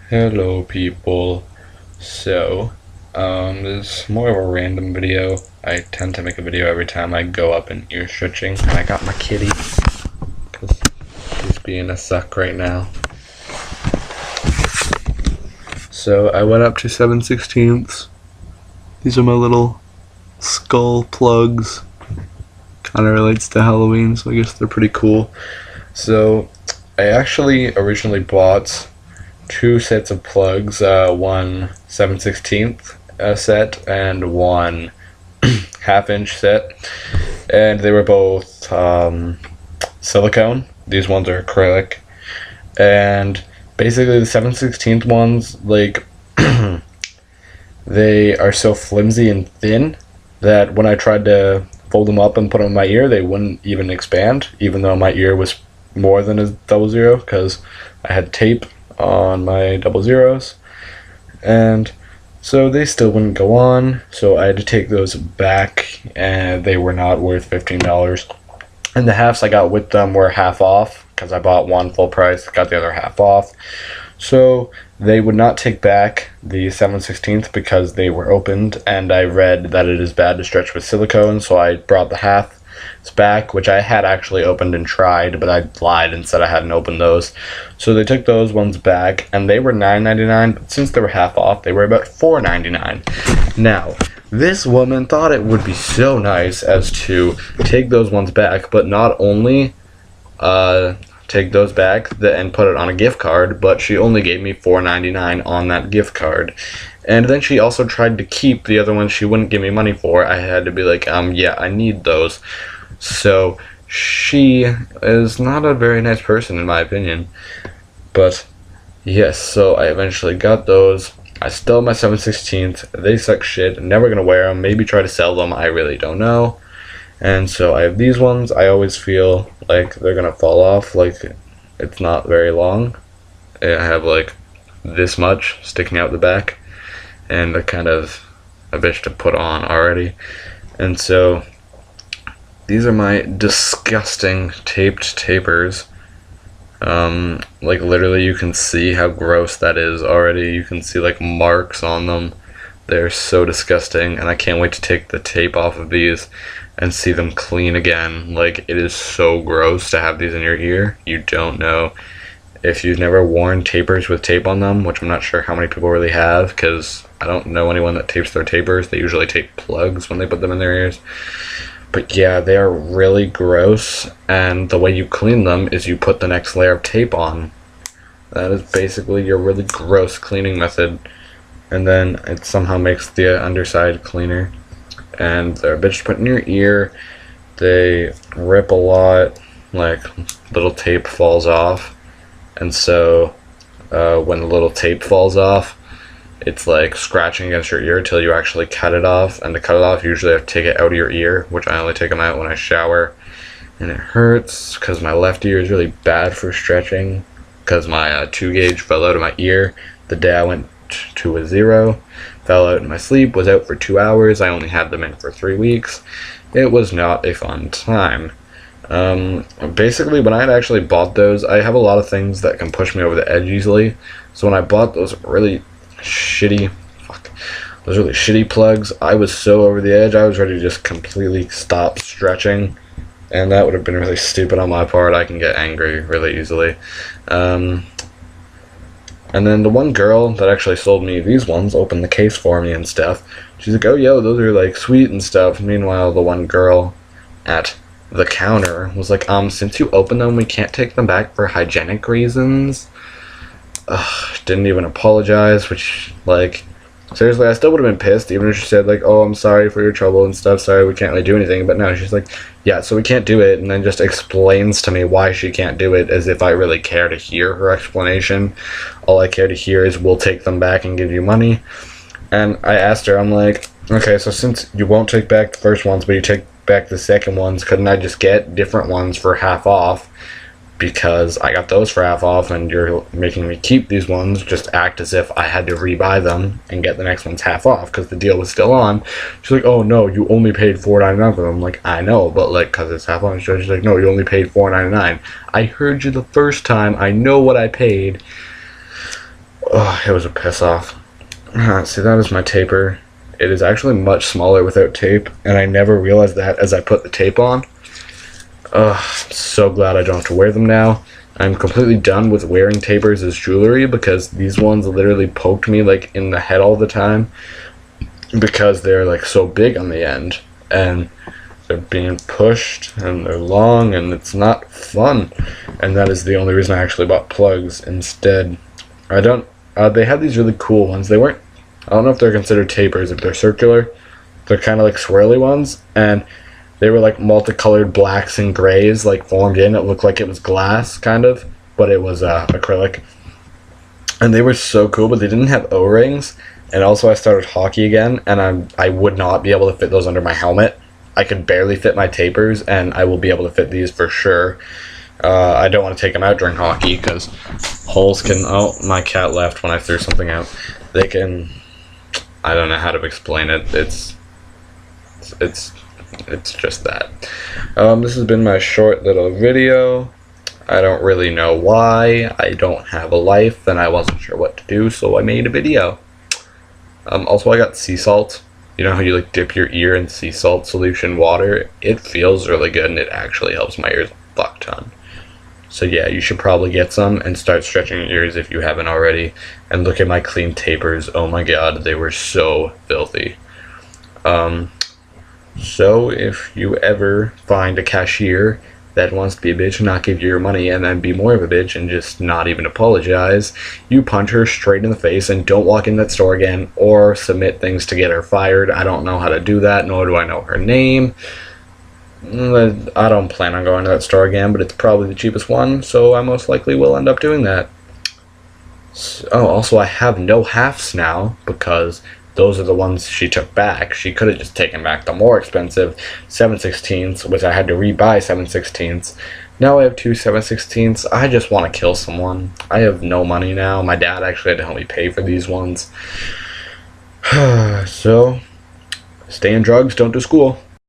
Hello people. So, this is more of a random video. I tend to make a video every time I go up in ear stretching, and I got my kitty, because she's being a suck right now. So, I went up to 7/16. These are my little skull plugs. Kinda relates to Halloween, so I guess they're pretty cool. So, I actually originally bought two sets of plugs, one 7/16 set and one half-inch set, and they were both silicone. These ones are acrylic, and basically the 7/16 ones, like they are so flimsy and thin that when I tried to fold them up and put them in my ear, they wouldn't even expand, even though my ear was more than a 00, because I had tape on my 00s, and so they still wouldn't go on, so I had to take those back, and they were not worth $15. And the halves I got with them were half off, because I bought one full price, got the other half off, so they would not take back the 7/16 because they were opened, and I read that it is bad to stretch with silicone, so I brought the half back, which I had actually opened and tried, but I lied and said I hadn't opened those. So they took those ones back, and they were $9.99, but since they were half off, they were about $4.99. Now, this woman thought it would be so nice as to take those ones back, but not only take those back and put it on a gift card, but she only gave me $4.99 on that gift card. And then she also tried to keep the other ones she wouldn't give me money for. I had to be like, yeah, I need those. So she is not a very nice person in my opinion. But yes, so I eventually got those. I still have my 7/16. They suck shit. I'm never gonna wear them. Maybe try to sell them. I really don't know. And so I have these ones. I always feel like they're gonna fall off. Like, it's not very long. I have like this much sticking out the back, and they're kind of a bitch to put on already. And so these are my disgusting taped tapers. Like literally you can see how gross that is already. You can see like marks on them. They're so disgusting, and I can't wait to take the tape off of these and see them clean again. Like, it is so gross to have these in your ear. You don't know. If you've never worn tapers with tape on them, which I'm not sure how many people really have, because I don't know anyone that tapes their tapers. They usually tape plugs when they put them in their ears. But yeah, they are really gross, and the way you clean them is you put the next layer of tape on. That is basically your really gross cleaning method, and then it somehow makes the underside cleaner. And they're a bitch to put in your ear. They rip a lot, like little tape falls off, and so when the little tape falls off, it's like scratching against your ear till you actually cut it off. And to cut it off, you usually have to take it out of your ear, which I only take them out when I shower, and it hurts because my left ear is really bad for stretching, because my 2 gauge fell out of my ear the day I went to a 0. Fell out in my sleep, was out for 2 hours. I only had them in for 3 weeks. It was not a fun time. Basically, when I had actually bought those, I have a lot of things that can push me over the edge easily. So when I bought those really shitty plugs, I was so over the edge, I was ready to just completely stop stretching. And that would have been really stupid on my part. I can get angry really easily. And then the one girl that actually sold me these ones opened the case for me and stuff. She's like, oh, yo, those are like sweet and stuff. Meanwhile, the one girl at the counter was like, since you opened them, we can't take them back for hygienic reasons. Didn't even apologize, which, like, seriously, I still would have been pissed, even if she said, like, oh, I'm sorry for your trouble and stuff, sorry, we can't really do anything. But no, she's like, yeah, so we can't do it, and then just explains to me why she can't do it, as if I really care to hear her explanation. All I care to hear is, we'll take them back and give you money. And I asked her, I'm like, okay, so since you won't take back the first ones, but you take back the second ones, couldn't I just get different ones for half off? Because I got those for half off, and you're making me keep these ones. Just act as if I had to rebuy them and get the next ones half off, because the deal was still on. She's like, oh no, you only paid $4.99 for them. I'm like, I know, but like, because it's half off. She's like, no, you only paid $4.99. I heard you the first time. I know what I paid. Oh, it was a piss off. See, that is my taper. It is actually much smaller without tape, and I never realized that as I put the tape on. I'm so glad I don't have to wear them now. I'm completely done with wearing tapers as jewelry because these ones literally poked me like in the head all the time because they're like so big on the end and they're being pushed and they're long and it's not fun. And that is the only reason I actually bought plugs instead. They had these really cool ones. I don't know if they're considered tapers. If they're circular, they're kind of like swirly ones, and they were like multicolored blacks and grays like formed in. It looked like it was glass kind of, but it was acrylic. And they were so cool, but they didn't have O-rings. And also I started hockey again, and I would not be able to fit those under my helmet. I could barely fit my tapers, and I will be able to fit these for sure. I don't want to take them out during hockey because holes can... Oh, my cat left when I threw something out. They can... I don't know how to explain it. It's just that. This has been my short little video. I don't really know why. I don't have a life, and I wasn't sure what to do, so I made a video. Also, I got sea salt. You know how you like dip your ear in sea salt solution water? It feels really good, and it actually helps my ears a fuck ton. So yeah, you should probably get some and start stretching your ears if you haven't already. And look at my clean tapers. Oh my god, they were so filthy. So if you ever find a cashier that wants to be a bitch and not give you your money and then be more of a bitch and just not even apologize, you punch her straight in the face and don't walk in that store again or submit things to get her fired. I don't know how to do that, nor do I know her name. I don't plan on going to that store again, but it's probably the cheapest one, so I most likely will end up doing that. Oh, also I have no halves now because those are the ones she took back. She could have just taken back the more expensive 7/16, which I had to rebuy 7/16. Now I have two 7/16. I just want to kill someone. I have no money now. My dad actually had to help me pay for these ones. So, stay in drugs, don't do school.